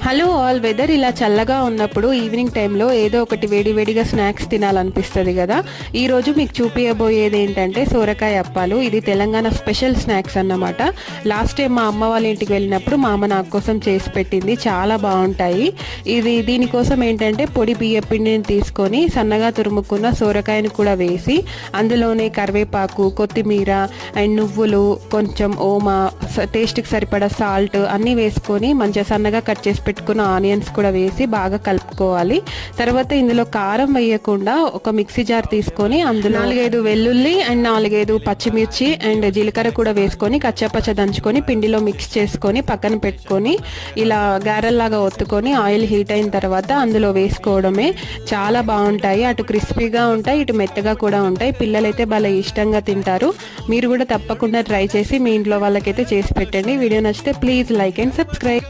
Hello all, weather ఇలా చల్లగా ఉన్నప్పుడు ఈవినింగ్ టైంలో ఏదో ఒకటి వేడివేడిగా స్నాక్స్ తినాలనిపిస్తుంది కదా. ఈరోజు మీకు చూపించబోయేది ఏంటంటే సోరకాయ అప్పాలు. ఇది తెలంగాణ స్పెషల్ స్నాక్స్ అన్నమాట. లాస్ట్ టైం మా అమ్మ వాళ్ళ ఇంటికి వెళ్ళినప్పుడు మా అమ్మ నాకు కోసం చేసి పెట్టింది, చాలా బాగుంటాయి. దీనికోసం ఏంటంటే పొడి బియ్య పిండిని తీసుకొని సన్నగా తురుముకున్న సోరకాయను కూడా వేసి అందులోనే కరివేపాకు, కొత్తిమీర అండ్ నువ్వులు, కొంచెం ఓమా, టేస్ట్కి సరిపడా సాల్ట్ అన్నీ వేసుకొని మంచిగా సన్నగా కట్ చేసి పెట్టుకున్న ఆనియన్స్ కూడా వేసి బాగా కలుపుకోవాలి. తర్వాత ఇందులో కారం వేయకుండా ఒక మిక్సీ జార్ తీసుకొని అందులో 4-5 వెల్లుల్లి అండ్ 4-5 పచ్చిమిర్చి అండ్ జీలకర్ర కూడా వేసుకొని కచ్చాపచ్చ దంచుకొని పిండిలో మిక్స్ చేసుకొని పక్కన పెట్టుకొని ఇలా గారెల్లాగా ఒత్తుకొని ఆయిల్ హీట్ అయిన తర్వాత అందులో వేసుకోవడమే. చాలా బాగుంటాయి, అటు క్రిస్పీగా ఉంటాయి, ఇటు మెత్తగా కూడా ఉంటాయి. పిల్లలైతే భలే ఇష్టంగా తింటారు. మీరు కూడా తప్పకుండా ట్రై చేసి మీ ఇంట్లో వాళ్ళకైతే చేసి పెట్టండి. వీడియో నచ్చితే ప్లీజ్ లైక్ అండ్ సబ్స్క్రైబ్.